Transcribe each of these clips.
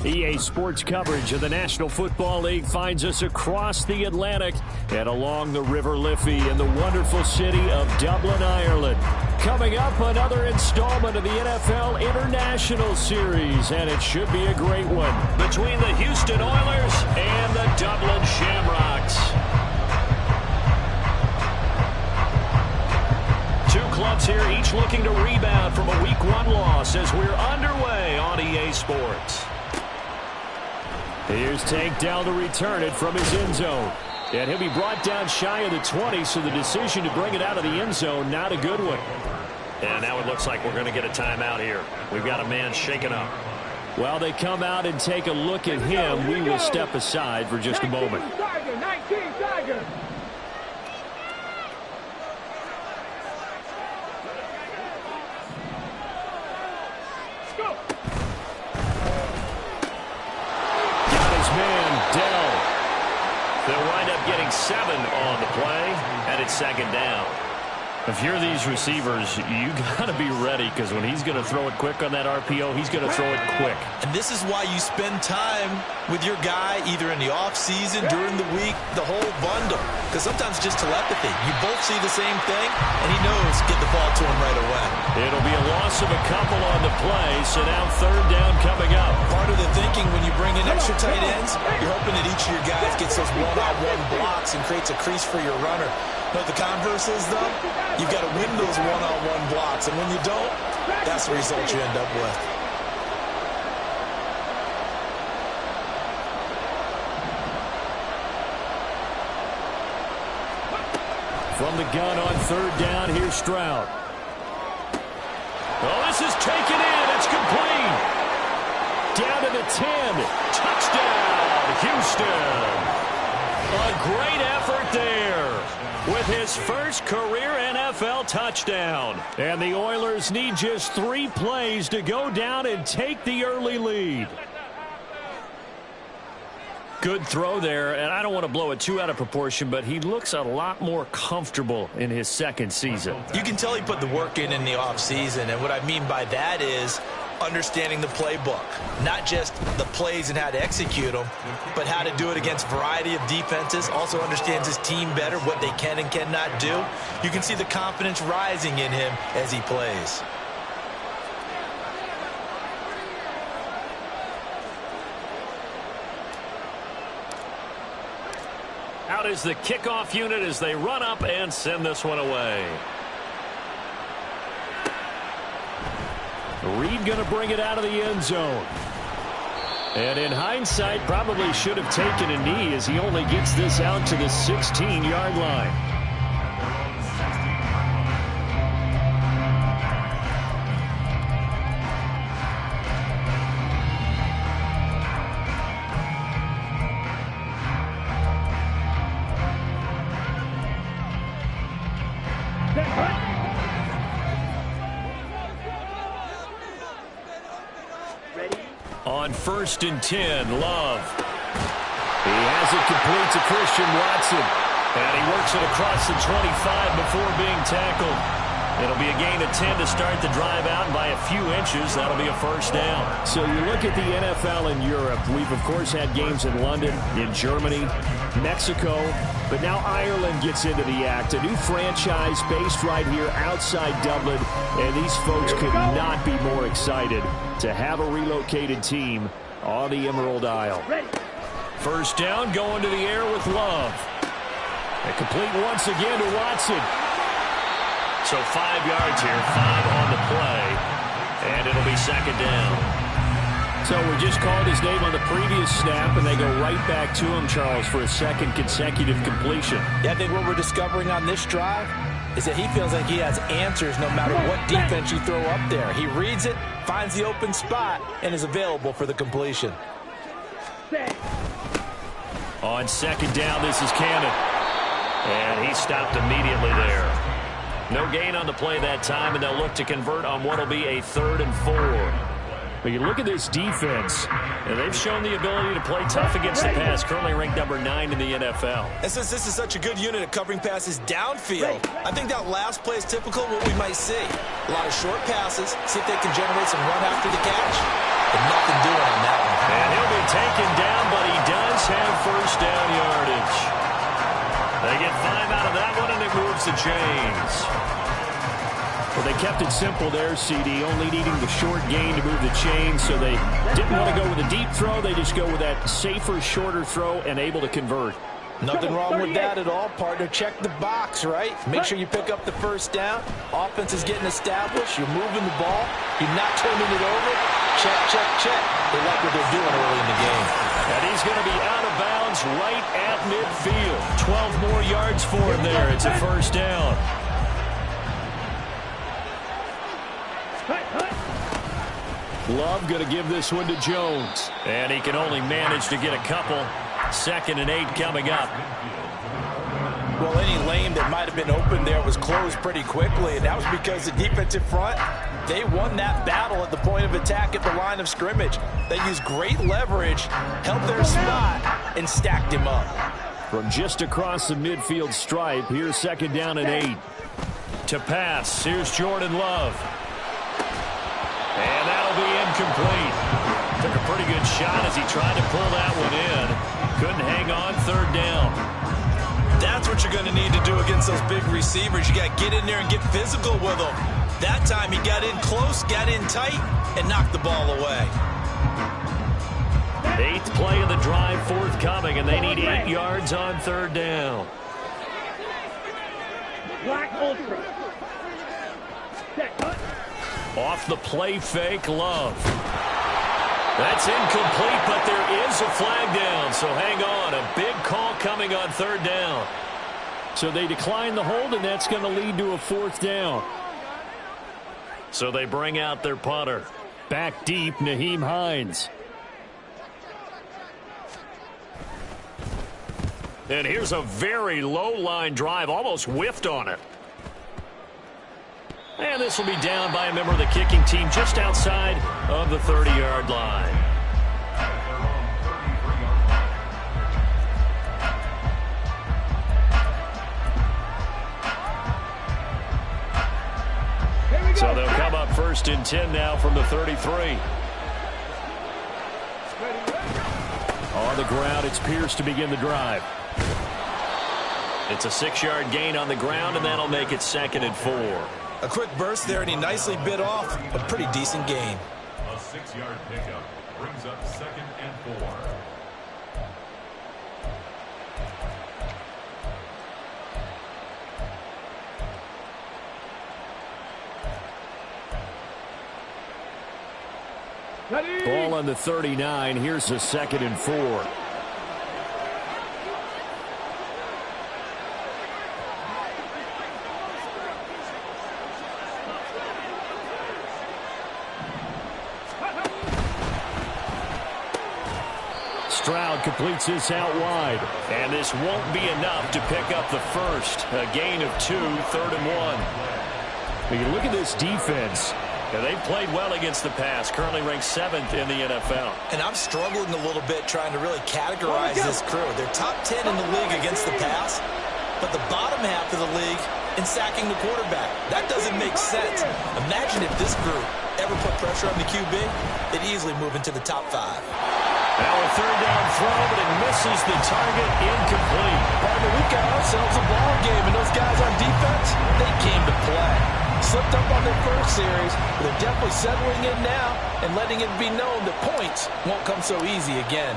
EA Sports coverage of the National Football League finds us across the Atlantic and along the River Liffey in the wonderful city of Dublin, Ireland. Coming up, another installment of the NFL International Series, and it should be a great one, between the Houston Oilers and the Dublin Shamrocks. Two clubs here, each looking to rebound from a Week 1 loss as we're underway on EA Sports. Here's Tank down to return it from his end zone. And he'll be brought down shy of the 20, so the decision to bring it out of the end zone, not a good one. And now it looks like we're going to get a timeout here. We've got a man shaken up. While they come out and take a look at him, we will step aside for just a moment. 19 Tiger. They'll wind up getting 7 on the play, and it's second down. If you're these receivers, you got to be ready, because when he's going to throw it quick on that RPO, he's going to throw it quick. And this is why you spend time with your guy either in the offseason, during the week, the whole bundle. Because sometimes it's just telepathy. You both see the same thing, and he knows get the ball to him right away. It'll be a loss of a couple on the play, so now third down coming up. Part of the thinking when you bring in extra tight ends, you're hoping that each of your guys gets those one-on-one blocks and creates a crease for your runner. But the converse is, though, you've got to win those one-on-one blocks. And when you don't, that's the result you end up with. From the gun on third down, here's Stroud. Oh, this is taken in. It's complete. Down to the 10. Touchdown, Houston. A great effort there with his first career NFL touchdown. And the Oilers need just 3 plays to go down and take the early lead. Good throw there, and I don't want to blow it too out of proportion, but he looks a lot more comfortable in his second season. You can tell he put the work in the offseason, and what I mean by that is understanding the playbook. Not just the plays and how to execute them, but how to do it against a variety of defenses. Also understands his team better, what they can and cannot do. You can see the confidence rising in him as he plays. Out is the kickoff unit as they run up and send this one away. Reed going to bring it out of the end zone. And in hindsight, probably should have taken a knee as he only gets this out to the 16-yard line. On 1st and 10, Love. He has it complete to Christian Watson. And he works it across the 25 before being tackled. It'll be a gain of 10 to start the drive out, and by a few inches, that'll be a first down. So you look at the NFL in Europe. We've, of course, had games in London, in Germany, Mexico, but now Ireland gets into the act. A new franchise based right here outside Dublin, and these folks could not be more excited to have a relocated team on the Emerald Isle. First down, going to the air with Love. And complete once again to Watson. So 5 yards here, 5 on the play, and it'll be second down. So we just called his name on the previous snap, and they go right back to him, Charles, for a second consecutive completion. Yeah, I think what we're discovering on this drive is that he feels like he has answers no matter what defense you throw up there. He reads it, finds the open spot, and is available for the completion. On second down, this is Cannon. And he stopped immediately there. No gain on the play that time, and they'll look to convert on what will be a 3rd and 4. But you look at this defense, and they've shown the ability to play tough against the pass, currently ranked number 9 in the NFL. And since this is such a good unit at covering passes downfield, I think that last play is typical of what we might see. A lot of short passes, see if they can generate some run after the catch. But nothing doing on that one. And he'll be taken down, but he does have first down yardage. They get 5 out of that one, and it moves the chains. Well, they kept it simple there, CD, only needing the short gain to move the chains, so they didn't want to go with a deep throw. They just go with that safer, shorter throw and able to convert. Nothing wrong with that at all, partner. Check the box, right? Make sure you pick up the first down. Offense is getting established. You're moving the ball. You're not turning it over. Check, check, check. They like what they're doing early in the game. And he's going to be out of bounds right at midfield. 12 more yards for him there. It's a first down. Love going to give this one to Jones. And he can only manage to get a couple. 2nd and 8 coming up. Well, any lane that might have been open there was closed pretty quickly, and that was because the defensive front, they won that battle at the point of attack at the line of scrimmage. They used great leverage, held their spot, and stacked him up. From just across the midfield stripe, here's 2nd down and 8. To pass, here's Jordan Love. And that'll be incomplete. Took a pretty good shot as he tried to pull that one in. Couldn't hang on, 3rd down. That's what you're going to need to do against those big receivers. You got to get in there and get physical with them. That time he got in close, got in tight, and knocked the ball away. 8th play of the drive forthcoming, and they need 8 yards on 3rd down. Black Ultra. Off the play fake, Love. That's incomplete, but there is a flag down, so hang on. A big call coming on 3rd down. So they decline the hold, and that's going to lead to a 4th down. So they bring out their punter. Back deep, Nyheim Hines. And here's a very low-line drive, almost whiffed on it. And this will be down by a member of the kicking team just outside of the 30-yard line. So they'll come up 1st and 10 now from the 33. On the ground, it's Pierce to begin the drive. It's a 6-yard gain on the ground, and that'll make it 2nd and 4. A quick burst there, and he nicely bit off a pretty decent gain. A 6-yard pickup brings up 2nd and 4. Ball on the 39. Here's a 2nd and 4. Stroud completes this out wide. And this won't be enough to pick up the first. A gain of 2, 3rd and 1. When you look at this defense, they've played well against the pass, currently ranked 7th in the NFL. And I'm struggling a little bit trying to really categorize this crew. They're top 10 in the league against the pass, but the bottom half of the league in sacking the quarterback. That doesn't make sense. Imagine if this group ever put pressure on the QB, they'd easily move into the top 5. Now a 3rd down throw, but it misses the target, incomplete. Partner, we've got ourselves a ball game, and those guys on defense, they came to play. Slipped up on their first series, but they're definitely settling in now and letting it be known that points won't come so easy again.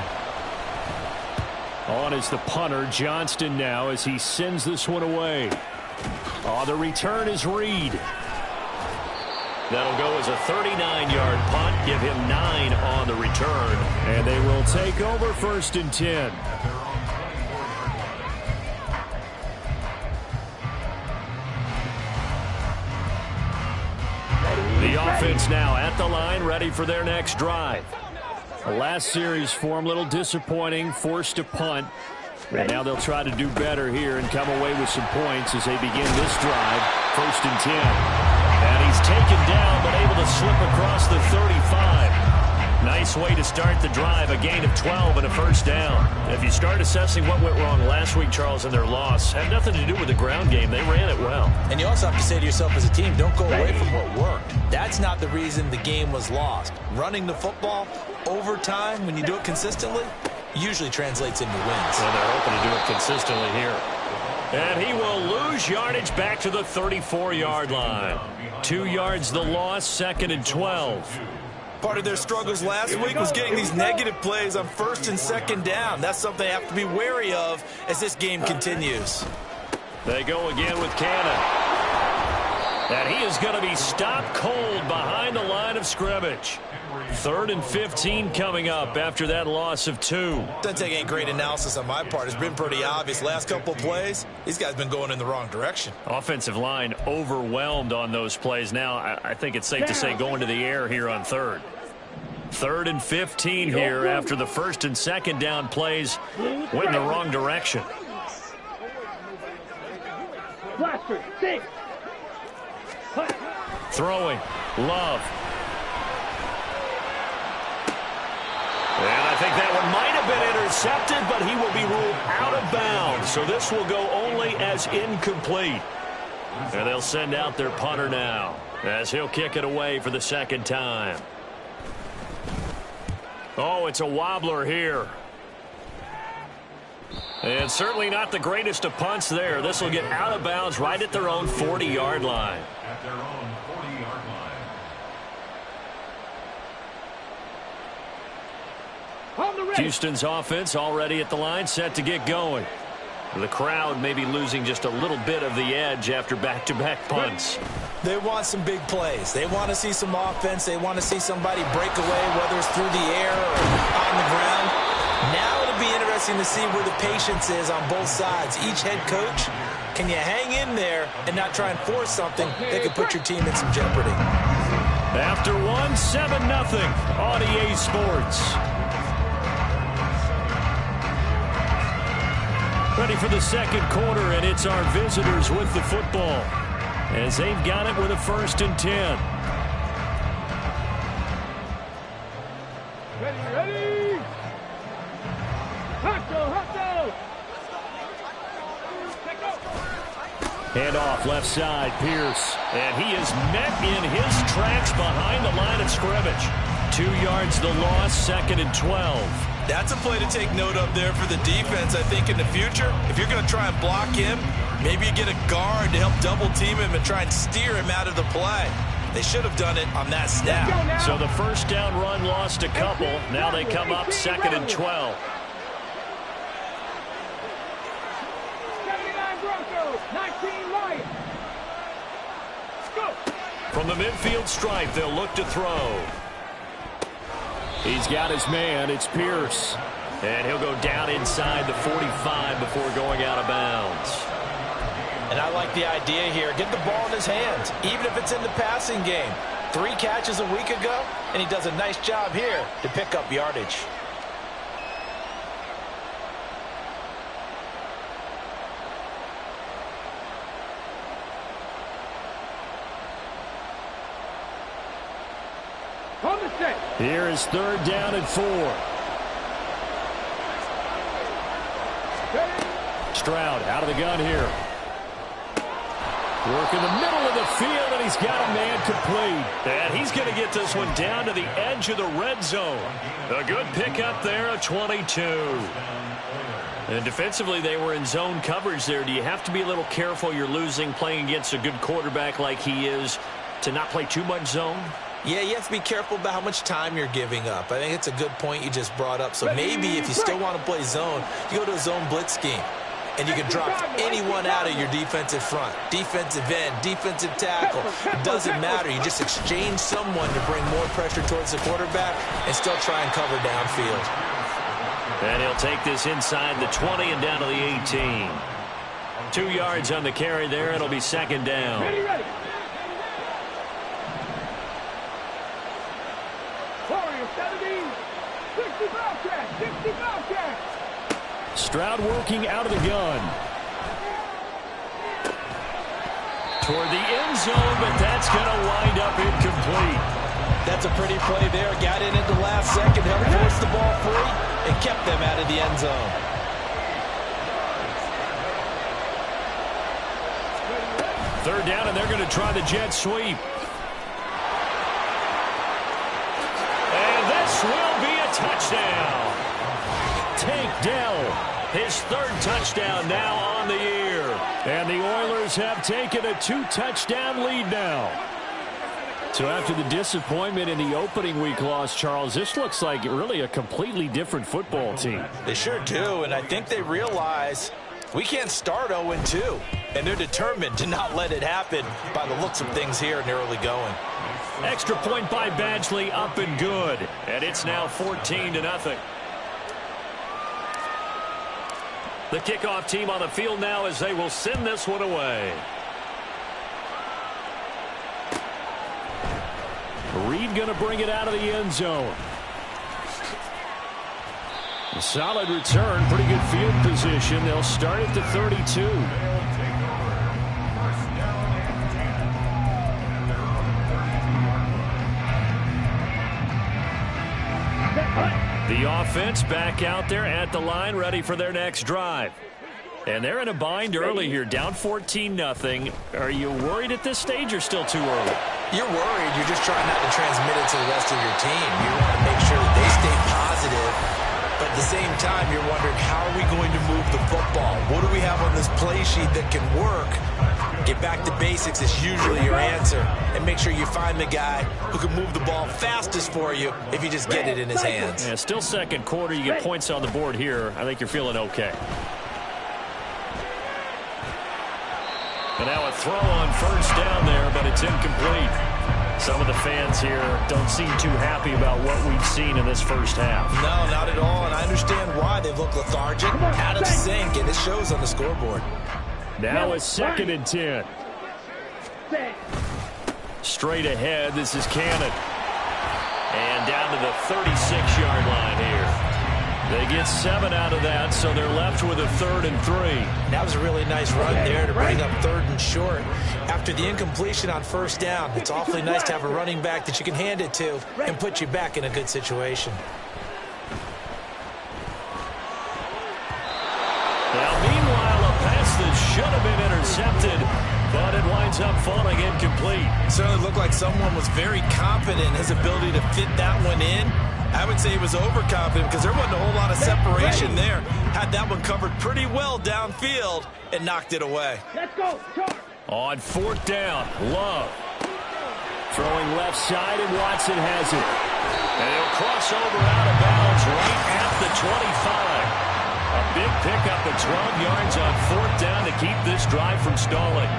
On is the punter, Johnston now, as he sends this one away. Oh, the return is Reed. That'll go as a 39-yard punt, give him 9 on the return. And they will take over 1st and 10. The offense now at the line, ready for their next drive. The last series for them, a little disappointing, forced to punt. And now they'll try to do better here and come away with some points as they begin this drive, 1st and 10. And he's taken down, but able to slip across the 35. Nice way to start the drive, a gain of 12 and a first down. If you start assessing what went wrong last week, Charles, in their loss, had nothing to do with the ground game. They ran it well. And you also have to say to yourself as a team, don't go away from what worked. That's not the reason the game was lost. Running the football over time, when you do it consistently, usually translates into wins. Well, they're hoping to do it consistently here. And he will lose yardage back to the 34-yard line. 2 yards the loss, 2nd and 12. Part of their struggles last week was getting these negative plays on 1st and 2nd down. That's something they have to be wary of as this game continues. They go again with Cannon. And he is going to be stopped cold behind the line of scrimmage. 3rd and 15 coming up after that loss of 2. Doesn't take any great analysis on my part. It's been pretty obvious. Last couple of plays, these guys have been going in the wrong direction. Offensive line overwhelmed on those plays. Now, I think it's safe to say going to the air here on 3rd. 3rd and 15 here after the 1st and 2nd down plays went in the wrong direction. Throwing. Love. And I think that one might have been intercepted, but he will be ruled out of bounds. So this will go only as incomplete. And they'll send out their punter now as he'll kick it away for the 2nd time. Oh, it's a wobbler here. And certainly not the greatest of punts there. This will get out of bounds right at their own 40-yard line. At their own 40-yard line. Houston's offense already at the line, set to get going. The crowd may be losing just a little bit of the edge after back-to-back punts. They want some big plays. They want to see some offense. They want to see somebody break away, whether it's through the air or on the ground. Now it'll be interesting to see where the patience is on both sides. Each head coach, can you hang in there and not try and force something that could put your team in some jeopardy? After 7-0 on EA Sports. Ready for the 2nd quarter, and it's our visitors with the football as they've got it with a 1st and 10. Ready. Hustle. Hand off left side, Pierce. And he is met in his tracks behind the line of scrimmage. 2 yards the loss, 2nd and 12. That's a play to take note of there for the defense, I think, in the future. If you're going to try and block him, maybe you get a guard to help double-team him and try and steer him out of the play. They should have done it on that snap. So the 1st down run lost a couple. Now they come up 2nd and 12. 79 Broncos, 19 Lions. Go. From the midfield stripe, they'll look to throw. He's got his man. It's Pierce. And he'll go down inside the 45 before going out of bounds. And I like the idea here. Get the ball in his hands, even if it's in the passing game. 3 catches a week ago, and he does a nice job here to pick up yardage. Here is 3rd down and 4. Stroud out of the gun here. Work in the middle of the field, and he's got a man complete. And he's going to get this one down to the edge of the red zone. A good pickup there, a 22. And defensively, they were in zone coverage there. Do you have to be a little careful? You're losing, playing against a good quarterback like he is, to not play too much zone? Yeah, you have to be careful about how much time you're giving up. I think it's a good point you just brought up. So maybe if you still want to play zone, you go to a zone blitz scheme. And you can drop anyone out of your defensive front. Defensive end, defensive tackle. It doesn't matter. You just exchange someone to bring more pressure towards the quarterback and still try and cover downfield. And he'll take this inside the 20 and down to the 18. 2 yards on the carry there. It'll be 2nd down. Ready. Warriors 70, 65 catch. Stroud working out of the gun. Toward the end zone, but that's going to wind up incomplete. That's a pretty play there. Got it into last the ball free and kept them out of the end zone. Third down, and they're going to try the jet sweep. And this will be a touchdown. Tank Dell, his third touchdown now on the year. And the Oilers have taken a 2-touchdown lead now. So after the disappointment in the opening week loss, Charles, this looks like really a completely different football team. They sure do, and I think they realize we can't start 0-2, and they're determined to not let it happen by the looks of things here in the early going. Extra point by Badgley, up and good. And it's now 14-0. The kickoff team on the field now as they will send this one away. Reed going to bring it out of the end zone. A solid return, pretty good field position. They'll start at the 32. The offense back out there at the line, ready for their next drive. And they're in a bind early here, down 14-0. Are you worried at this stage or still too early? You're worried. You're just trying not to transmit it to the rest of your team. You want to make sure that they stay positive. But at the same time, you're wondering, how are we going to move the football? What do we have on this play sheet that can work? Get back to basics is usually your answer. And make sure you find the guy who can move the ball fastest for you if you just get it in his hands. Yeah, still second quarter. You get points on the board here. I think you're feeling okay. And now a throw on first down there, but it's incomplete. Some of the fans here don't seem too happy about what we've seen in this first half. No, not at all, and I understand why. They look lethargic, out of sync, and it shows on the scoreboard. Now a 2nd and 10. Straight ahead, this is Cannon. And down to the 36-yard line here. They get 7 out of that, so they're left with a 3rd and 3. That was a really nice run there to bring up 3rd and short. After the incompletion on first down, it's awfully nice to have a running back that you can hand it to and put you back in a good situation. Now, meanwhile, a pass that should have been intercepted, but it winds up falling incomplete. It certainly looked like someone was very confident in his ability to fit that one in. I would say he was overconfident because there wasn't a whole lot of separation there. Had that one covered pretty well downfield and knocked it away. Let's go. On 4th down, Love. Throwing left side, and Watson has it. And he'll cross over out of bounds right at the 25. A big pickup of 12 yards on 4th down to keep this drive from stalling.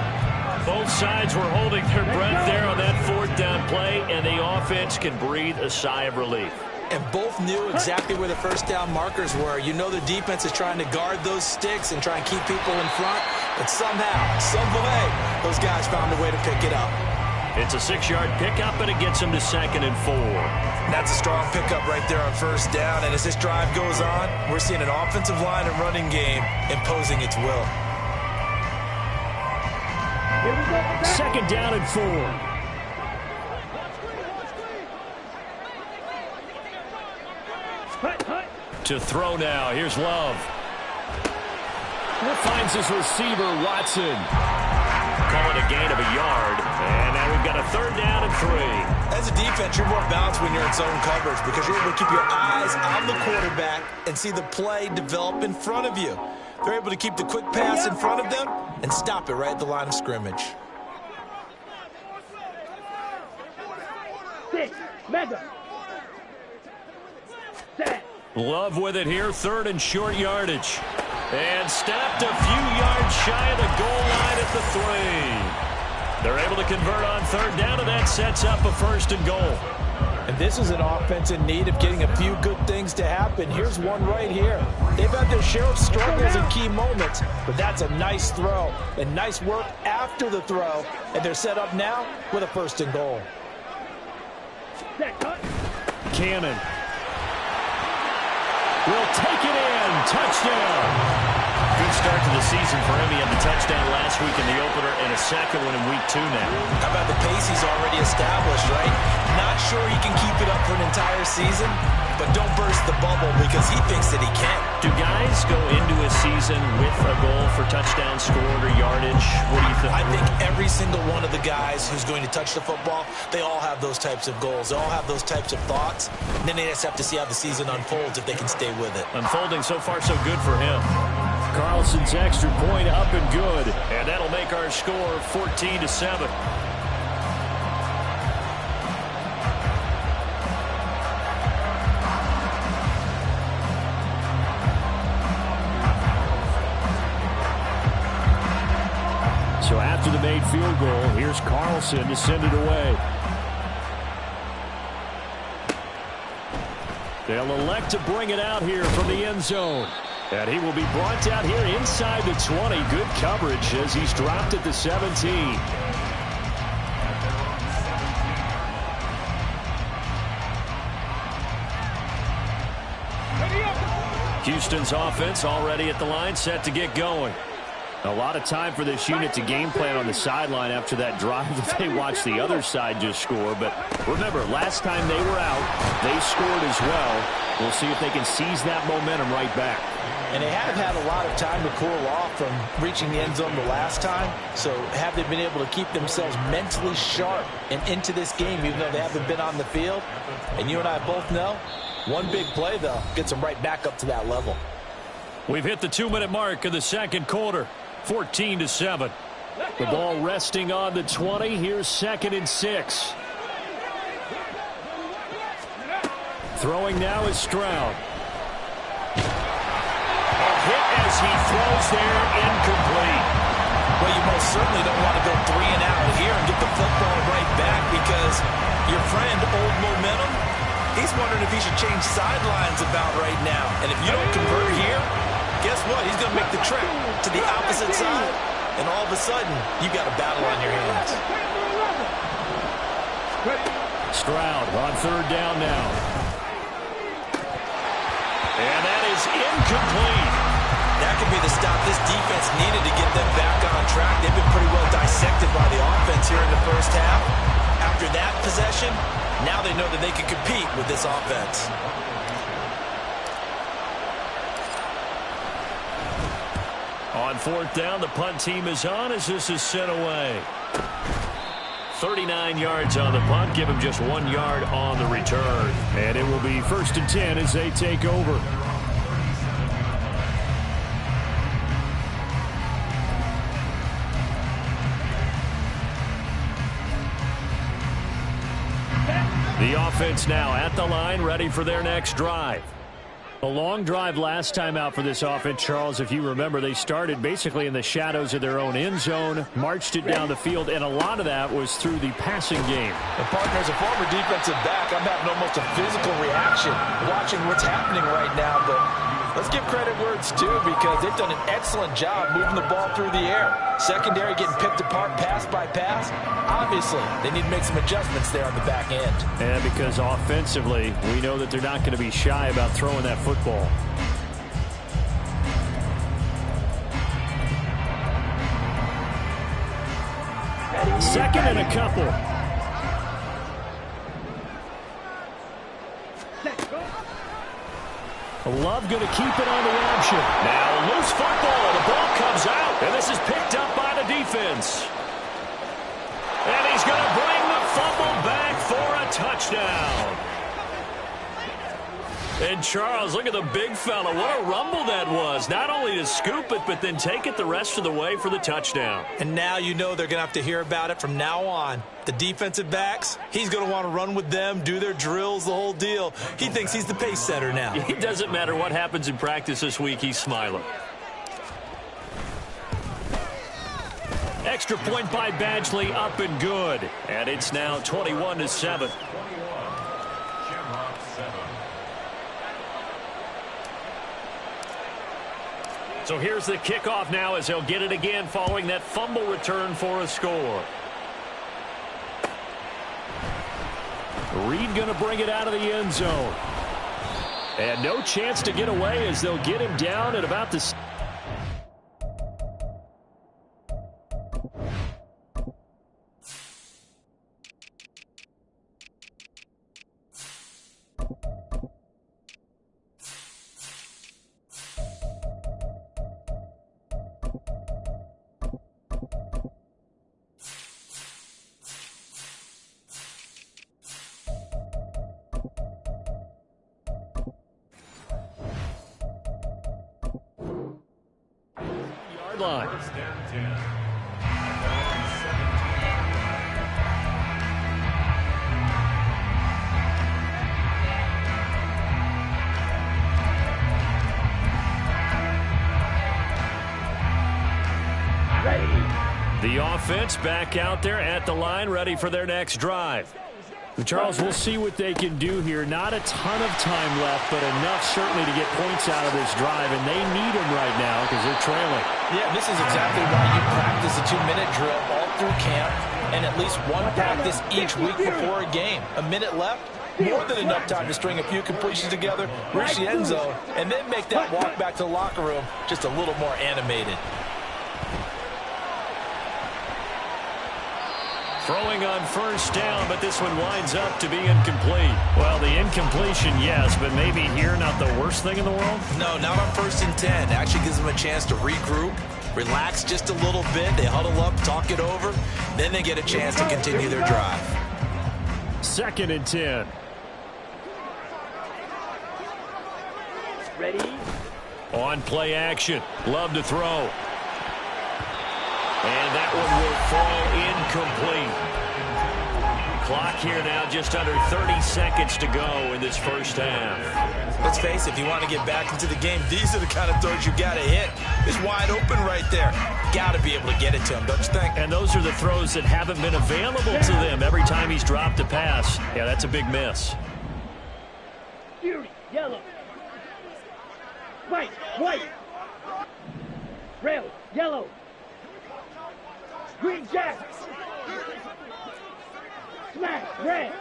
Both sides were holding their breath there on that 4th down play, and the offense can breathe a sigh of relief. And both knew exactly where the first down markers were. You know the defense is trying to guard those sticks and try and keep people in front. But somehow, some way, those guys found a way to pick it up. It's a 6-yard pickup, and it gets them to 2nd and 4. That's a strong pickup right there on first down. And as this drive goes on, we're seeing an offensive line and running game imposing its will. 2nd down and 4. To throw now. Here's Love. Finds his receiver, Watson. Call it a gain of a yard. And now we've got a 3rd down and 3. As a defense, you're more balanced when you're in zone coverage because you're able to keep your eyes on the quarterback and see the play develop in front of you. They're able to keep the quick pass in front of them and stop it right at the line of scrimmage. Love with it here, 3rd and short yardage. And stopped a few yards shy of the goal line at the 3. They're able to convert on 3rd down, and that sets up a 1st and goal. And this is an offense in need of getting a few good things to happen. Here's one right here. They've had their share of struggles in key moments, but that's a nice throw and nice work after the throw. And they're set up now with a 1st and goal. Cannon will take it in. Touchdown. Good start to the season for him. He had the touchdown last week in the opener and a 2nd one in week 2 now. How about the pace he's already established, right? Not sure he can keep it up for an entire season, but don't burst the bubble because he thinks that he can. Do guys go into a season with a goal for touchdown scored or yardage? What do you think? I think every single one of the guys who's going to touch the football, they all have those types of goals. They all have those types of thoughts. And then they just have to see how the season unfolds if they can stay with it. Unfolding so far so good for him. Carlson's extra point up and good. And that'll make our score 14-7. So after the made field goal, here's Carlson to send it away. They'll elect to bring it out here from the end zone. And he will be brought down here inside the 20. Good coverage as he's dropped at the 17. Houston's offense already at the line, set to get going. A lot of time for this unit to game plan on the sideline after that drive that they watched the other side just score. But remember, last time they were out, they scored as well. We'll see if they can seize that momentum right back. And they have had a lot of time to cool off from reaching the end zone the last time. So have they been able to keep themselves mentally sharp and into this game, even though they haven't been on the field? And you and I both know, one big play, though, gets them right back up to that level. We've hit the 2-minute mark of the second quarter. 14-7. The ball resting on the 20. Here's 2nd and 6. Throwing now is Stroud. A hit as he throws there, incomplete. Well, you most certainly don't want to go 3 and out here and get the football right back because your friend, Old Momentum, he's wondering if he should change sidelines about right now. And if you don't convert here, guess what? He's going to make the trip to the opposite side, and all of a sudden, you got a battle on your hands. Stroud on 3rd down now. And that is incomplete. That could be the stop this defense needed to get them back on track. They've been pretty well dissected by the offense here in the first half. After that possession, now they know that they can compete with this offense. On 4th down, the punt team is on as this is sent away. 39 yards on the punt, give him just 1 yard on the return. And it will be 1st and 10 as they take over. The offense now at the line, ready for their next drive. A long drive last time out for this offense, Charles. If you remember, they started basically in the shadows of their own end zone, marched it down the field, and a lot of that was through the passing game. And partner, as a former defensive back, I'm having almost a physical reaction watching what's happening right now. But let's give credit where it's due because they've done an excellent job moving the ball through the air. Secondary getting picked apart pass by pass. Obviously, they need to make some adjustments there on the back end. And because offensively, we know that they're not going to be shy about throwing that football. Second and a couple. Love going to keep it on the option. Now loose football. The ball comes out. And this is picked up by the defense. And he's going to bring the fumble back for a touchdown. And Charles, look at the big fella. What a rumble that was. Not only to scoop it, but then take it the rest of the way for the touchdown. And now you know they're going to have to hear about it from now on. The defensive backs, he's going to want to run with them, do their drills, the whole deal. He thinks he's the pace setter now. It doesn't matter what happens in practice this week, he's smiling. Extra point by Badgley, up and good. And it's now 21-7. So here's the kickoff now as they'll get it again following that fumble return for a score. Reed going to bring it out of the end zone. And no chance to get away as they'll get him down at about the... sideline. First and 10. The offense back out there at the line, ready for their next drive. Charles, we'll see what they can do here. Not a ton of time left, but enough certainly to get points out of this drive, and they need them right now because they're trailing. Yeah, this is exactly why you practice a 2-minute drill all through camp and at least one practice each week before a game. A minute left, more than enough time to string a few completions together, reach the end zone, and then make that walk back to the locker room just a little more animated. Throwing on first down, but this one winds up to be incomplete. Well, the incompletion, yes, but maybe here not the worst thing in the world? No, not on 1st and 10. Actually gives them a chance to regroup, relax just a little bit. They huddle up, talk it over. Then they get a chance to continue their drive. 2nd and 10. Ready? On play action. Love to throw. And that one will fall incomplete. Clock here now, just under 30 seconds to go in this first half. Let's face it, if you want to get back into the game, these are the kind of throws you got to hit. It's wide open right there. Got to be able to get it to him, don't you think? And those are the throws that haven't been available to them every time he's dropped a pass. Yeah, that's a big miss. Fury, yellow. White, white. Rail, yellow. Green jack. Smash, red.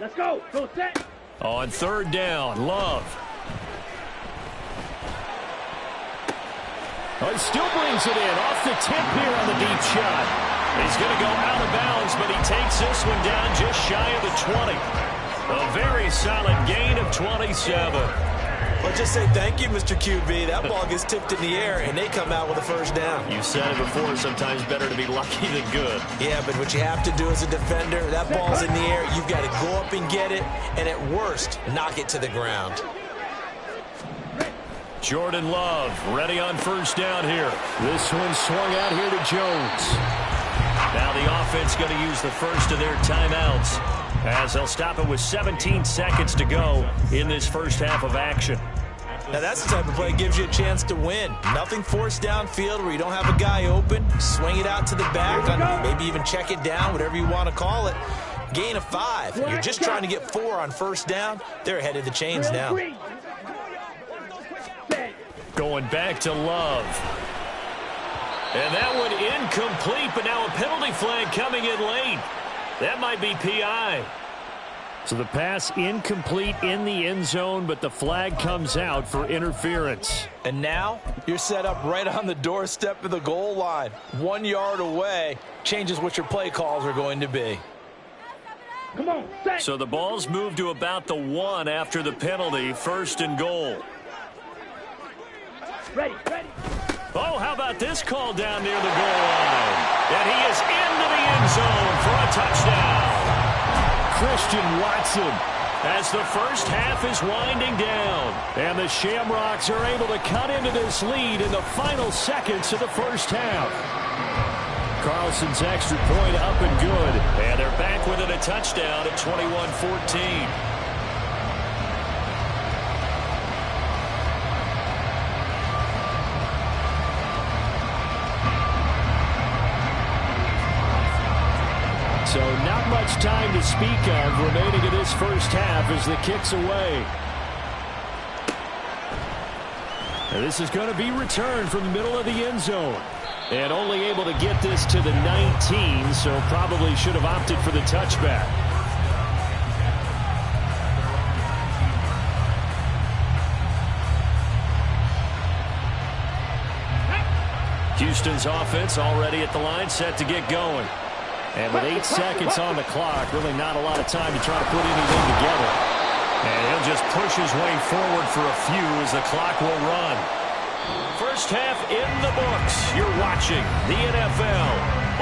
Let's go. Go set. On 3rd down, Love. Oh, he still brings it in. Off the tip here on the deep shot. He's going to go out of bounds, but he takes this one down just shy of the 20. A very solid gain of 27. Well, just say thank you, Mr. QB. That ball gets tipped in the air, and they come out with a first down. You said it before, sometimes better to be lucky than good. Yeah, but what you have to do as a defender, that ball's in the air, you've got to go up and get it, and at worst, knock it to the ground. Jordan Love ready on first down here. This one swung out here to Jones. Now the offense going to use the first of their timeouts as they'll stop it with 17 seconds to go in this first half of action. Now that's the type of play that gives you a chance to win. Nothing forced downfield where you don't have a guy open. Swing it out to the back, maybe even check it down, whatever you want to call it. Gain of 5. You're just trying to get 4 on first down. They're ahead of the chains now. Going back to Love. And that one incomplete, but now a penalty flag coming in late. That might be PI. So the pass incomplete in the end zone, but the flag comes out for interference. And now you're set up right on the doorstep of the goal line. 1 yard away changes what your play calls are going to be. Come on, set. So the ball's moved to about the 1 after the penalty, 1st and goal. Ready, ready. Oh, how about this call down near the goal line? And he is into the end zone for a touchdown. Christian Watson as the first half is winding down. And the Shamrocks are able to cut into this lead in the final seconds of the first half. Carlson's extra point up and good. And they're back within a touchdown at 21-14. So not much time to speak of remaining in this first half as the kick's away. And this is going to be returned from the middle of the end zone. And only able to get this to the 19, so probably should have opted for the touchback. Houston's offense already at the line, set to get going. And with 8 seconds on the clock, really not a lot of time to try to put anything together. And he'll just push his way forward for a few as the clock will run. First half in the books. You're watching the NFL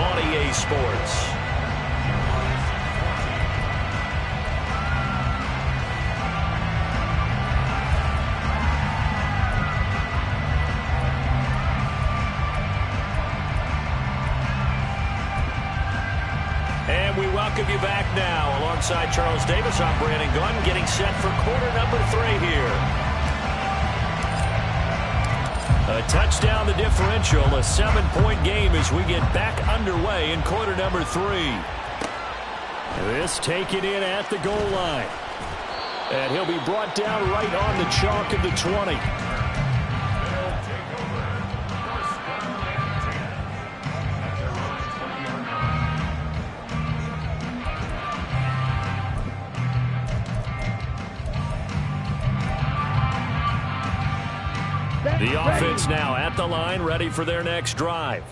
on EA Sports. alongside Charles Davis. I'm Brandon Gunn, getting set for quarter number 3 here. A touchdown the differential, a 7-point game as we get back underway in quarter number 3. This taken in at the goal line. And he'll be brought down right on the chalk of the 20. The offense now at the line, ready for their next drive.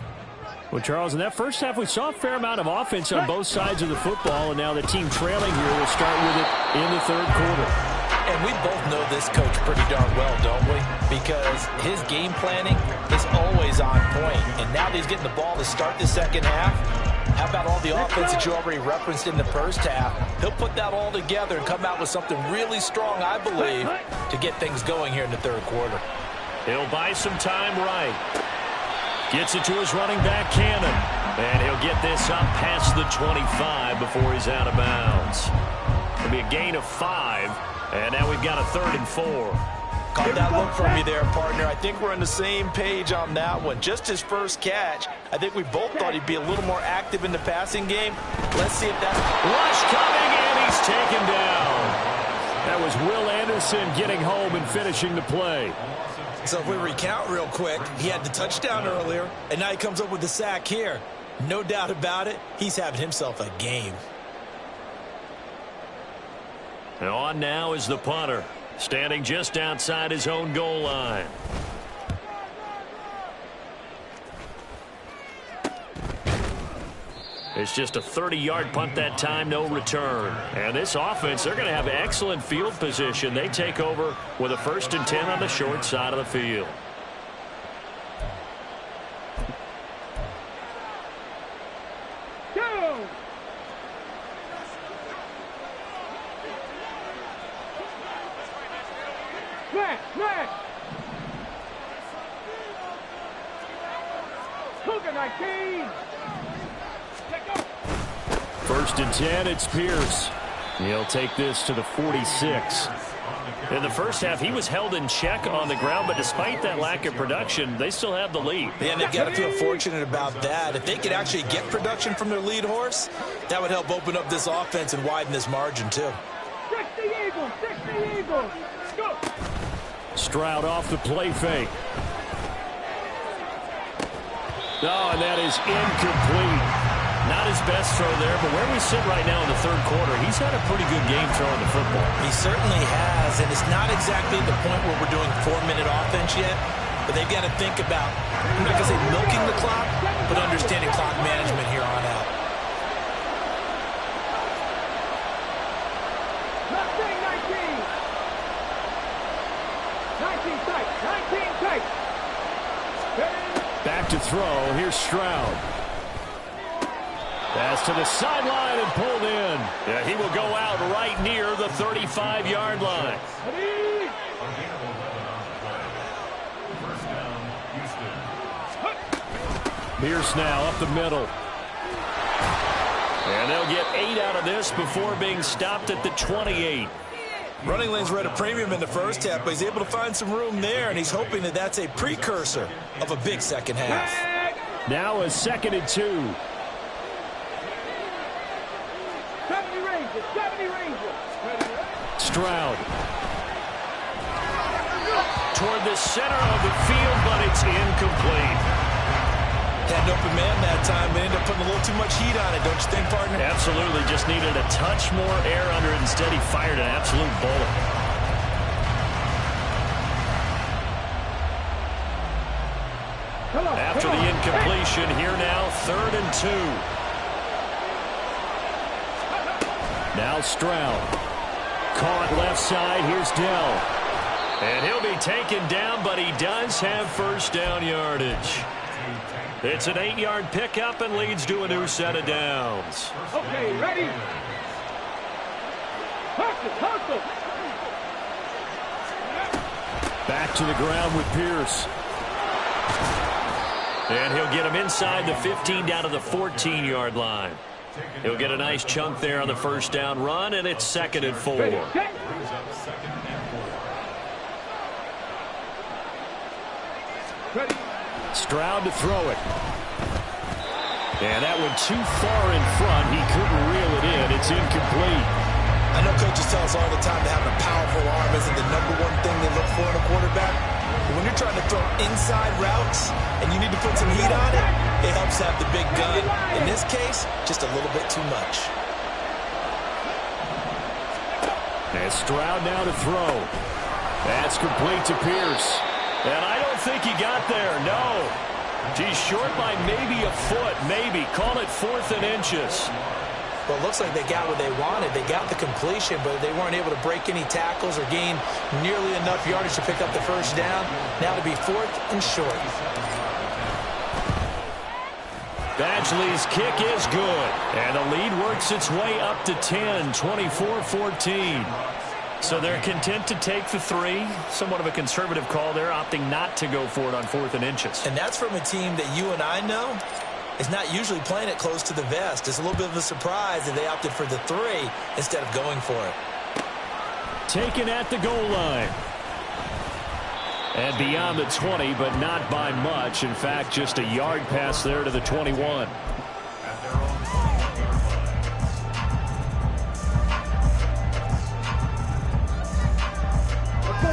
Well, Charles, in that first half, we saw a fair amount of offense on both sides of the football, and now the team trailing here will start with it in the third quarter. And we both know this coach pretty darn well, don't we? Because his game planning is always on point. And now that he's getting the ball to start the second half, how about all the offense that you already referenced in the first half? He'll put that all together and come out with something really strong, I believe, to get things going here in the third quarter. He'll buy some time right. Gets it to his running back, Cannon. And he'll get this up past the 25 before he's out of bounds. It'll be a gain of 5. And now we've got a 3rd and 4. Caught that look from you there, partner. I think we're on the same page on that one. Just his first catch. I think we both thought he'd be a little more active in the passing game. Let's see if that's... Rush coming, and he's taken down. That was Will Anderson getting home and finishing the play. So if we recount real quick, he had the touchdown earlier, and now he comes up with the sack here. No doubt about it, he's having himself a game. And on now is the punter, standing just outside his own goal line. It's just a 30-yard punt that time, no return. And this offense, they're going to have excellent field position. They take over with a 1st and 10 on the short side of the field. Go! Smack! Cougar 19! 1st and 10, it's Pierce. He'll take this to the 46. In the first half, he was held in check on the ground, but despite that lack of production, they still have the lead. Yeah, and they've got to feel fortunate about that. If they could actually get production from their lead horse, that would help open up this offense and widen this margin, too. 60 Eagles! 60 Eagles! Go! Stroud off the play fake. Oh, and that is incomplete. Not his best throw there, but where we sit right now in the third quarter, he's had a pretty good game throwing the football. He certainly has, and it's not exactly the point where we're doing 4-minute offense yet, but they've got to think about, I'm not going to say milking the clock, but understanding clock management here on out. Mustang 19! 19 tight! 19 tight! Back to throw. Here's Stroud. Pass to the sideline and pulled in. Yeah, he will go out right near the 35-yard line. Pierce now up the middle. And they'll get 8 out of this before being stopped at the 28. Running lanes were at a premium in the first half, but he's able to find some room there, and he's hoping that that's a precursor of a big second half. Now a 2nd and 2. 70 Rangers! Stroud. Toward the center of the field, but it's incomplete. Had an open man that time, but ended up putting a little too much heat on it, don't you think, partner? Absolutely. Just needed a touch more air under it. Instead, he fired an absolute bullet. After the incompletion, here now, 3rd and 2. Now Stroud. Caught left side. Here's Dell. And he'll be taken down, but he does have first down yardage. It's an 8-yard pickup and leads to a new set of downs. Okay, ready? Hustle! Back to the ground with Pierce. And he'll get him inside the 15 down to the 14-yard line. He'll get a nice chunk there on the first down run, and it's 2nd and 4. Brings up 2nd and 4. Stroud to throw it. And that went too far in front. He couldn't reel it in. It's incomplete. I know coaches tell us all the time that having a powerful arm isn't the #1 thing they look for in a quarterback. But when you're trying to throw inside routes and you need to put some heat on it, it helps have the big gun. In this case, just a little bit too much. And Stroud now to throw. That's complete to Pierce. And I don't think he got there, no. He's short by maybe a foot, maybe. Call it 4th and inches. Well, it looks like they got what they wanted. They got the completion, but they weren't able to break any tackles or gain nearly enough yardage to pick up the first down. Now to be 4th and short. Badgley's kick is good. And the lead works its way up to 10, 24-14. So they're content to take the 3. Somewhat of a conservative call there, opting not to go for it on 4th and inches. And that's from a team that you and I know is not usually playing it close to the vest. It's a little bit of a surprise that they opted for the 3 instead of going for it. Taken at the goal line. And beyond the 20, but not by much. In fact, just a yard pass there to the 21.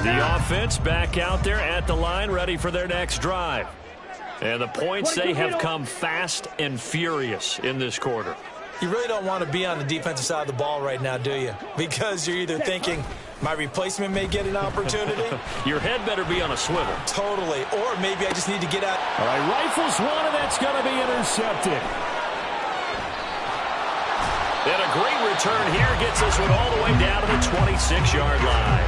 The offense back out there at the line, ready for their next drive. And the points, they have come fast and furious in this quarter. You really don't want to be on the defensive side of the ball right now, do you? Because you're either thinking, my replacement may get an opportunity. Your head better be on a swivel. Totally. Or maybe I just need to get out. All right, rifles one, and that's going to be intercepted. And a great return here gets us one all the way down to the 26-yard line.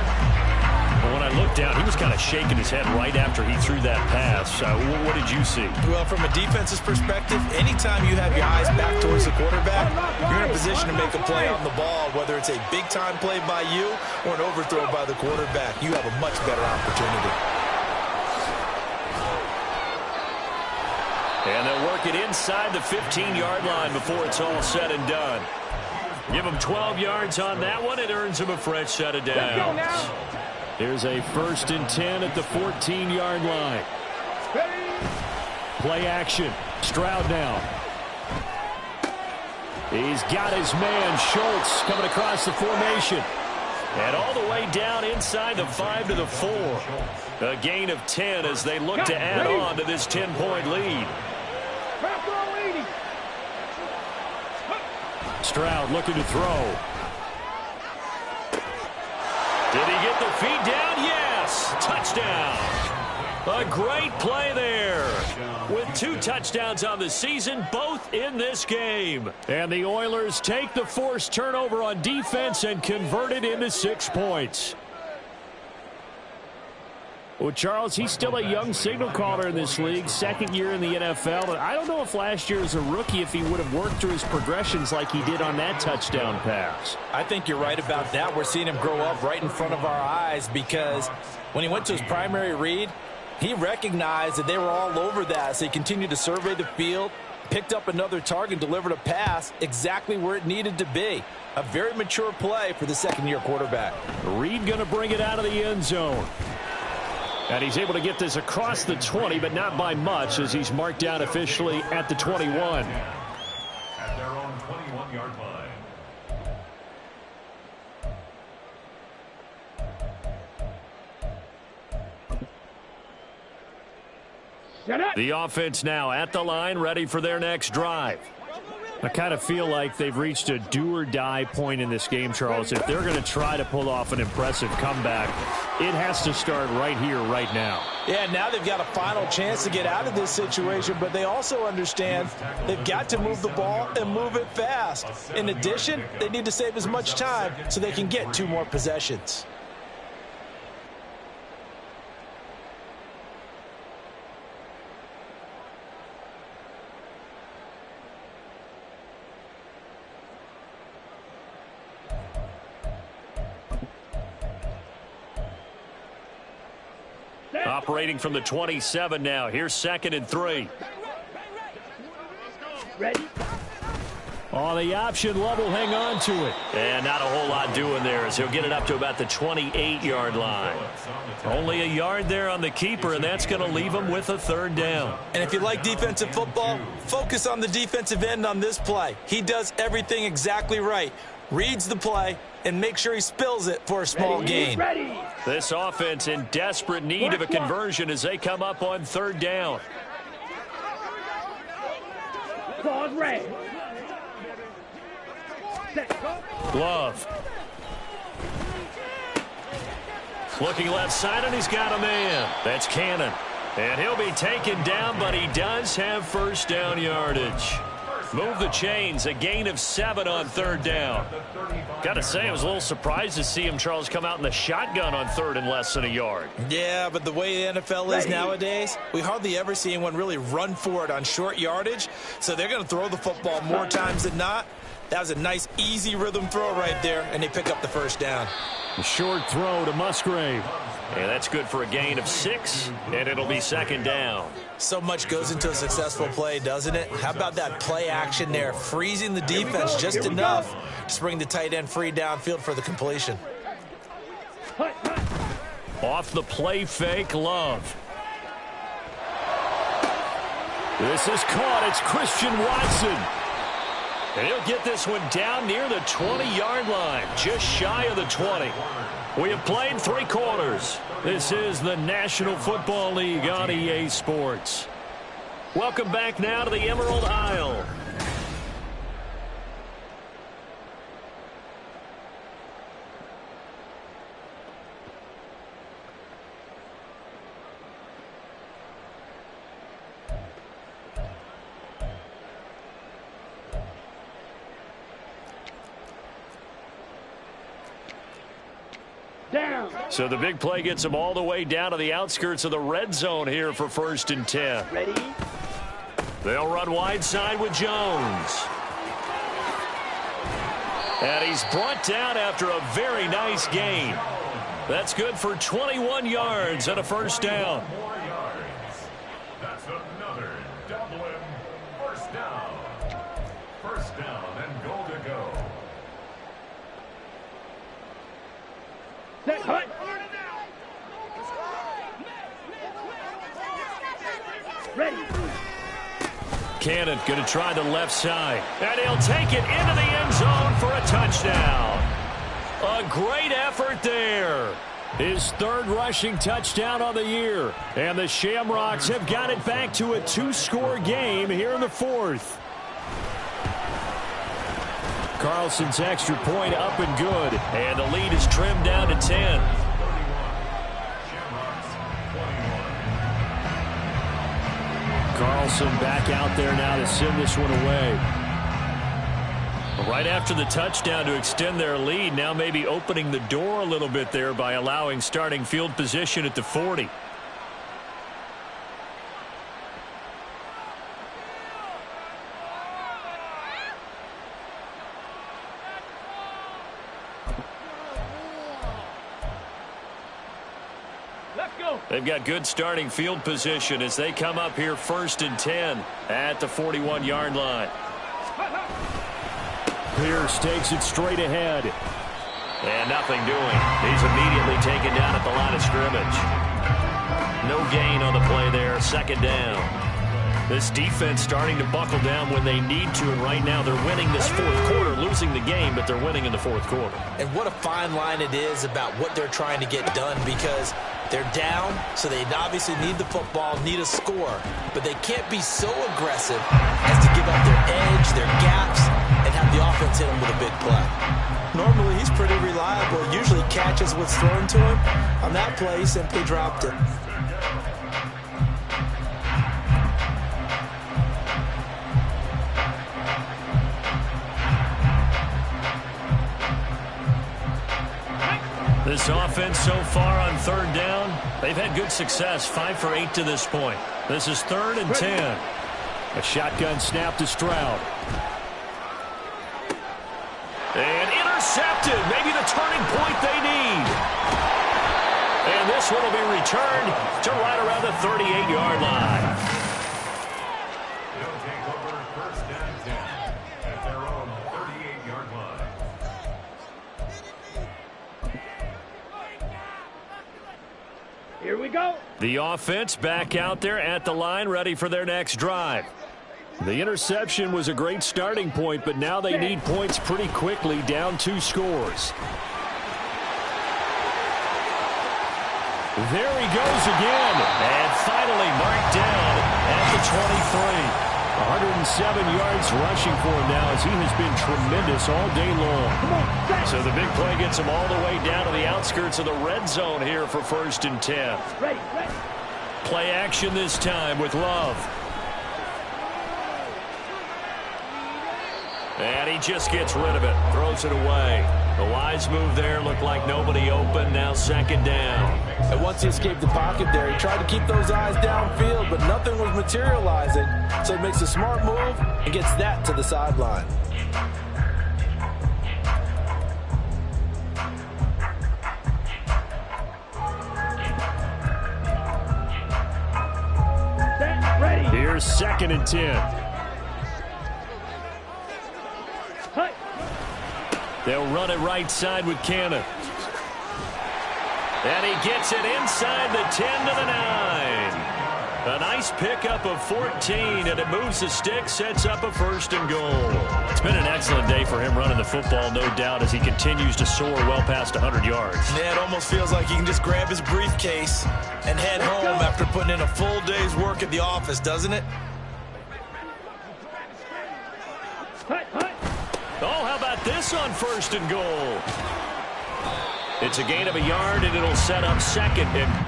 But when I looked down, he was kind of shaking his head right after he threw that pass. What did you see? Well, from a defense's perspective, anytime you have your eyes back towards the quarterback, you're in a position to make a play on the ball, whether it's a big-time play by you or an overthrow by the quarterback. You have a much better opportunity. And they'll work it inside the 15-yard line before it's all said and done. Give them 12 yards on that one. It earns them a fresh set of downs. Here's a 1st and 10 at the 14-yard line. Play action. Stroud now. He's got his man, Schultz, coming across the formation. And all the way down inside the 5 to the 4. A gain of 10 as they look to add on to this 10-point lead. Stroud looking to throw. Did he get the feet down? Yes! Touchdown! A great play there. With 2 touchdowns on the season, both in this game. And the Oilers take the forced turnover on defense and convert it into 6 points. Well, Charles, he's still a young signal caller in this league, 2nd year in the NFL. And I don't know if last year as a rookie, if he would have worked through his progressions like he did on that touchdown pass. I think you're right about that. We're seeing him grow up right in front of our eyes because when he went to his primary read, he recognized that they were all over that. So he continued to survey the field, picked up another target, delivered a pass exactly where it needed to be. A very mature play for the 2nd-year quarterback. Reed going to bring it out of the end zone. And he's able to get this across the 20, but not by much as he's marked down officially at the 21. At their own 21-yard line. The offense now at the line, ready for their next drive. I kind of feel like they've reached a do-or-die point in this game, Charles. If they're going to try to pull off an impressive comeback, it has to start right here, right now. Yeah, now they've got a final chance to get out of this situation, but they also understand they've got to move the ball and move it fast. In addition, they need to save as much time so they can get 2 more possessions. Operating from the 27 now. Here's 2nd and 3. Ready? On the option, Love will hang on to it. And not a whole lot doing there as he'll get it up to about the 28-yard line. Only a yard there on the keeper, and that's going to leave him with a third down. And if you like defensive football, focus on the defensive end on this play. He does everything exactly right. Reads the play and make sure he spills it for a small gain. This offense in desperate need of a conversion as they come up on third down. Pause, red. Love. Looking left side, and he's got a man. That's Cannon. And he'll be taken down, but he does have first down yardage. Move the chains, a gain of 7 on third down. Got to say, I was a little surprised to see him, Charles, come out in the shotgun on third and less than a yard. Yeah, but the way the NFL is nowadays, we hardly ever see anyone really run for it on short yardage. So they're going to throw the football more times than not. That was a nice, easy rhythm throw right there, and they pick up the first down. A short throw to Musgrave. And that's good for a gain of 6, and it'll be second down. So much goes into a successful play, doesn't it? How about that play action there, freezing the defense just enough to bring the tight end free downfield for the completion. Off the play fake, Love. This is caught. It's Christian Watson. And he'll get this one down near the 20-yard line, just shy of the 20. We have played 3 quarters. This is the National Football League on EA Sports. Welcome back now to the Emerald Isle. Down. So the big play gets them all the way down to the outskirts of the red zone here for 1st and 10. Ready? They'll run wide side with Jones. And he's brought down after a very nice gain. That's good for 21 yards and a first down. More yards. That's another Dublin first down. First down and goal to go. Set, hut. Ready. Cannon going to try the left side. And he'll take it into the end zone for a touchdown. A great effort there. His 3rd rushing touchdown on the year. And the Shamrocks have got it back to a 2-score game here in the 4th. Carlson's extra point up and good. And the lead is trimmed down to 10. Carlson back out there now to send this one away. Right after the touchdown to extend their lead, now maybe opening the door a little bit there by allowing starting field position at the 40. They've got good starting field position as they come up here 1st and 10 at the 41-yard line. Pierce takes it straight ahead. And nothing doing. He's immediately taken down at the line of scrimmage. No gain on the play there. Second down. This defense starting to buckle down when they need to, and right now they're winning this 4th quarter, losing the game, but they're winning in the 4th quarter. And what a fine line it is about what they're trying to get done, because they're down, so they obviously need the football, need a score, but they can't be so aggressive as to give up their edge, their gaps, and have the offense hit them with a big play. Normally, he's pretty reliable, usually catches what's thrown to him. On that play, he simply dropped it. This offense so far on 3rd down, they've had good success, 5 for 8 to this point. This is 3rd and 10. A shotgun snap to Stroud. And intercepted, maybe the turning point they need. And this one will be returned to right around the 38-yard line. They'll take over 1st and 10 at their own Here we go. The offense back out there at the line, ready for their next drive. The interception was a great starting point, but now they need points pretty quickly, down 2 scores. There he goes again, and finally marked down at the 23. 107 yards rushing for him now as he has been tremendous all day long. So the big play gets him all the way down to the outskirts of the red zone here for 1st and 10. Ready. Play action this time with Love. And he just gets rid of it, throws it away. The wise move there, looked like nobody open, now 2nd down. And once he escaped the pocket there, he tried to keep those eyes downfield, but nothing was materializing. So he makes a smart move and gets that to the sideline. Set. Ready. Here's 2nd and 10. Hut. They'll run it right side with Cannon. And he gets it inside the 10 to the 9. A nice pickup of 14, and it moves the stick, sets up a 1st and goal. It's been an excellent day for him running the football, no doubt, as he continues to soar well past 100 yards. Yeah, it almost feels like he can just grab his briefcase and head home after putting in a full day's work at the office, doesn't it? Hut. Oh, how about this on 1st and goal? It's a gain of a yard, and it'll set up 2nd and...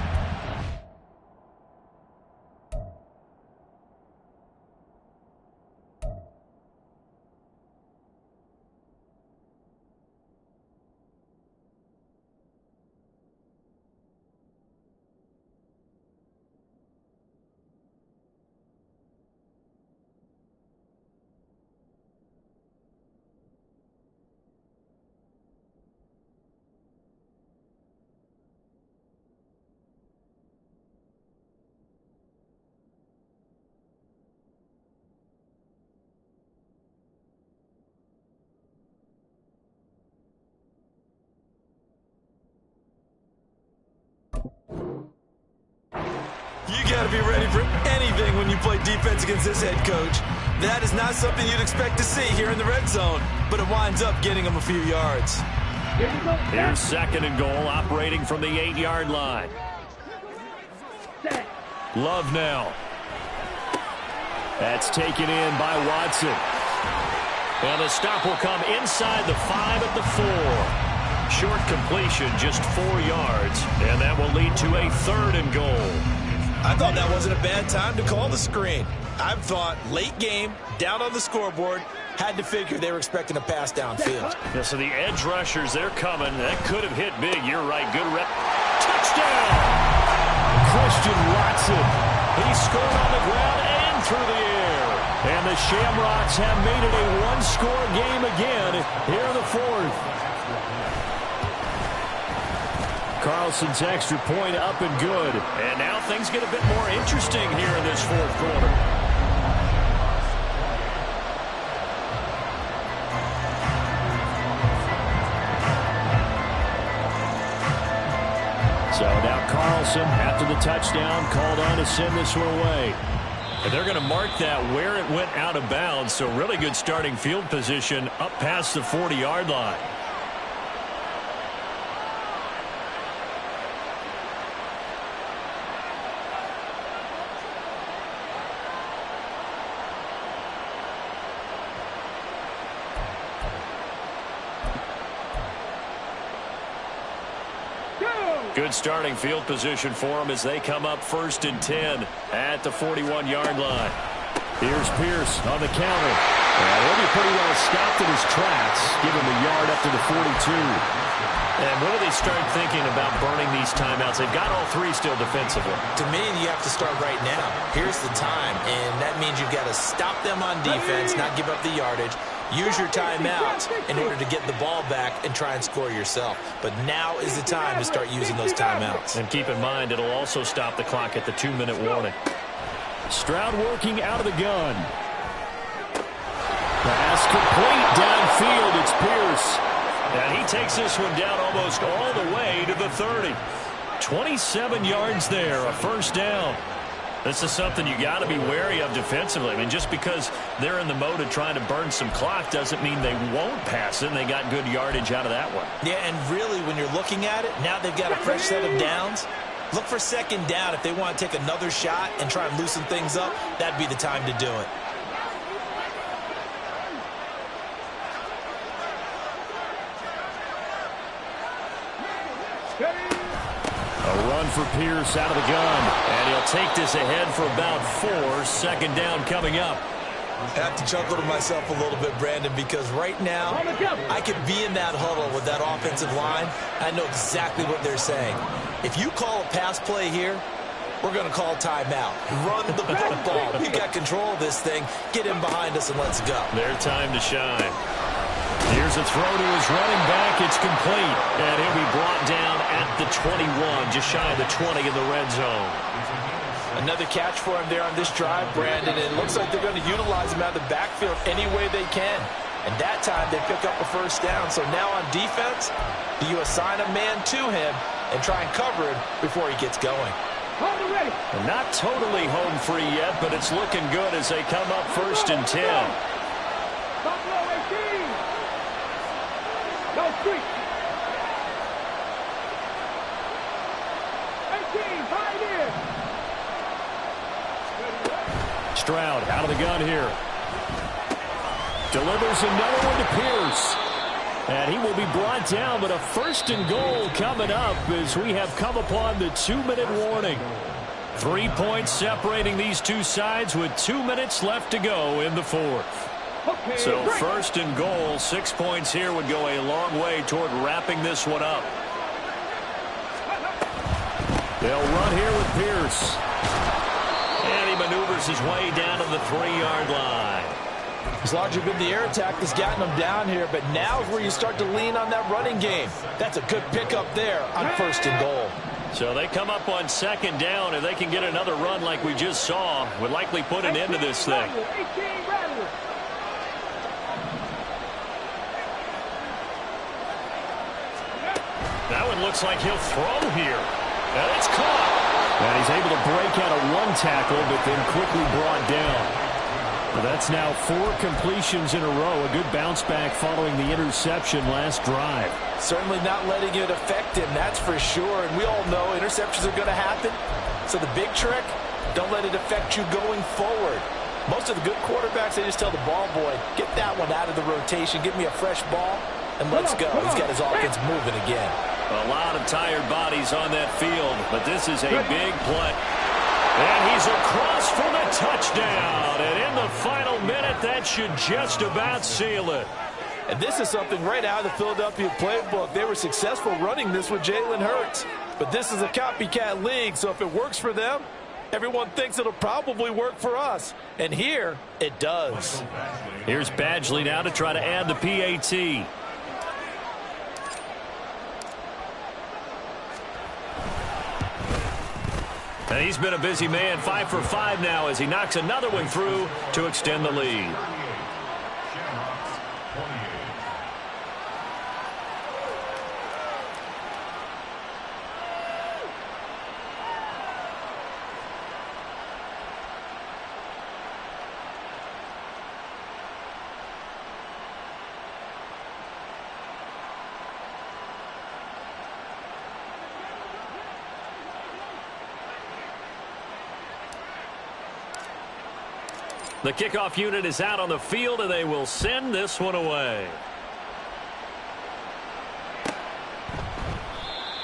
You got to be ready for anything when you play defense against this head coach. That is not something you'd expect to see here in the red zone, but it winds up getting him a few yards. Here we go. Here's 2nd and goal, operating from the 8-yard line. Set. Love now. That's taken in by Watson. And the stop will come inside the 5 at the 4. Short completion, just 4 yards, and that will lead to a 3rd and goal. I thought that wasn't a bad time to call the screen. I thought late game, down on the scoreboard, had to figure they were expecting a pass downfield. Yeah, so the edge rushers, they're coming. That could have hit big. You're right. Good rep. Touchdown! Christian Watson. He scored on the ground and through the air. And the Shamrocks have made it a one-score game again here in the 4th. Carlson's extra point up and good. And now things get a bit more interesting here in this 4th quarter. So now Carlson, after the touchdown, called on to send this one away. And they're going to mark that where it went out of bounds. So really good starting field position up past the 40-yard line. Good starting field position for them as they come up 1st and 10 at the 41-yard line. Here's Pierce on the counter. He'll be pretty well stopped in his tracks. Give him a yard up to the 42. And when do they start thinking about burning these timeouts? They've got all 3 still defensively. To me, you have to start right now. Here's the time, and that means you've got to stop them on defense, not give up the yardage. Use your timeouts in order to get the ball back and try and score yourself. But now is the time to start using those timeouts. And keep in mind, it'll also stop the clock at the 2-minute warning. Stroud working out of the gun. Pass complete downfield. It's Pierce. And he takes this one down almost all the way to the 30. 27 yards there, a first down. This is something you got to be wary of defensively. I mean, just because they're in the mode of trying to burn some clock doesn't mean they won't pass it, and they got good yardage out of that one. Yeah, and really, when you're looking at it, now they've got a fresh set of downs. Look for second down. If they want to take another shot and try and loosen things up, that'd be the time to do it. A run for Pierce out of the gun. And he'll take this ahead for about 4. Second down coming up. I have to chuckle to myself a little bit, Brandon, because right now I could be in that huddle with that offensive line. I know exactly what they're saying. If you call a pass play here, we're going to call timeout. Run the football. We've got control of this thing. Get in behind us and let's go. Their time to shine. Here's a throw to his running back. It's complete. And he'll be brought down at the 21, just shy of the 20 in the red zone. Another catch for him there on this drive, Brandon. And it looks like they're going to utilize him out of the backfield any way they can. And that time they pick up a first down. So now on defense, do you assign a man to him and try and cover him before he gets going? Not totally home free yet, but it's looking good as they come up 1st and 10. No street. 18, hide in. Stroud out of the gun here. Delivers another one to Pierce. And he will be brought down, but a 1st and goal coming up as we have come upon the 2-minute warning. 3 points separating these two sides with 2 minutes left to go in the 4th. So 1st and goal, 6 points here would go a long way toward wrapping this one up. They'll run here with Pierce. And he maneuvers his way down to the 3-yard line. It's largely been the air attack that's gotten them down here, but now is where you start to lean on that running game. That's a good pickup there on 1st and goal. So they come up on 2nd down. If they can get another run like we just saw, would likely put an end to this thing. That one looks like he'll throw here. And it's caught. And he's able to break out of one tackle, but then quickly brought down. Well, that's now 4 completions in a row. A good bounce back following the interception last drive. Certainly not letting it affect him, that's for sure. And we all know interceptions are going to happen. So the big trick, don't let it affect you going forward. Most of the good quarterbacks, they just tell the ball boy, get that one out of the rotation, give me a fresh ball, and let's go. He's got his offense moving again. A lot of tired bodies on that field, but this is a big play. And he's across for the touchdown. And in the final minute, that should just about seal it. And this is something right out of the Philadelphia playbook. They were successful running this with Jalen Hurts. But this is a copycat league, so if it works for them, everyone thinks it'll probably work for us. And here, it does. Here's Badgley now to try to add the PAT. And he's been a busy man, 5 for 5 now as he knocks another one through to extend the lead. The kickoff unit is out on the field, and they will send this one away.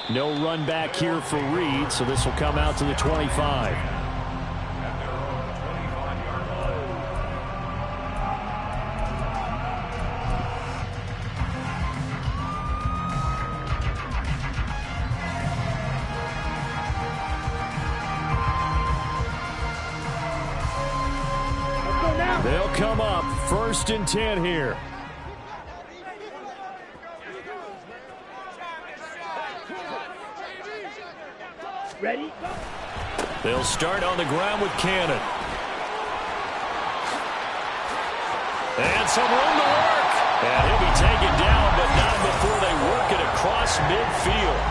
No run back here for Reed, so this will come out to the 25. They'll come up 1st and 10 here. Ready? They'll start on the ground with Cannon. And some room to work. And he'll be taken down, but not before they work it across midfield.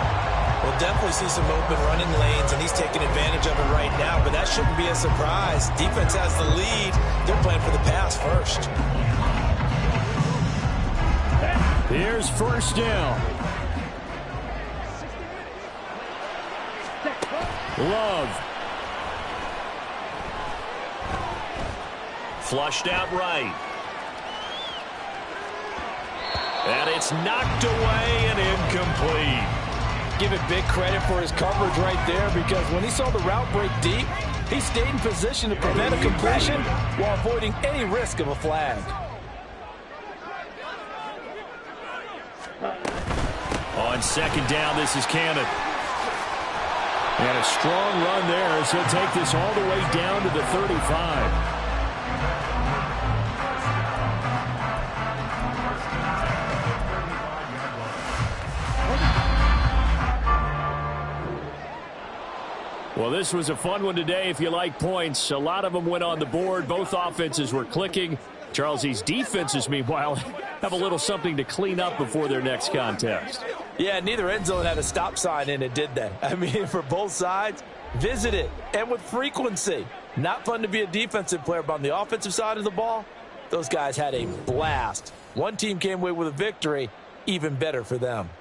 We'll definitely see some open running lanes, and he's taking advantage of it right now, but that shouldn't be a surprise. Defense has the lead. They're playing for the pass first. Here's first down. Love. Flushed out right. And it's knocked away and incomplete. Give it big credit for his coverage right there, because when he saw the route break deep, he stayed in position to prevent a completion while avoiding any risk of a flag. On second down, this is Cannon. And a strong run there as he'll take this all the way down to the 35. Well, this was a fun one today if you like points. A lot of them went on the board. Both offenses were clicking. Charles, these defenses, meanwhile, have a little something to clean up before their next contest. Yeah, neither end zone had a stop sign in it, did they? I mean, for both sides, visit it, and with frequency. Not fun to be a defensive player, but on the offensive side of the ball, those guys had a blast. One team came away with a victory, even better for them.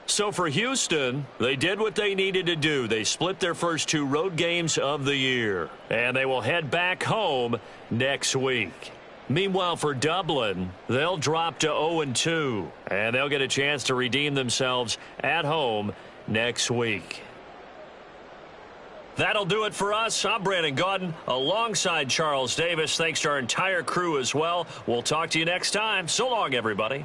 So for Houston, they did what they needed to do. They split their first 2 road games of the year, and they will head back home next week. Meanwhile, for Dublin, they'll drop to 0-2, and they'll get a chance to redeem themselves at home next week. That'll do it for us. I'm Brandon Gaudin alongside Charles Davis. Thanks to our entire crew as well. We'll talk to you next time. So long, everybody.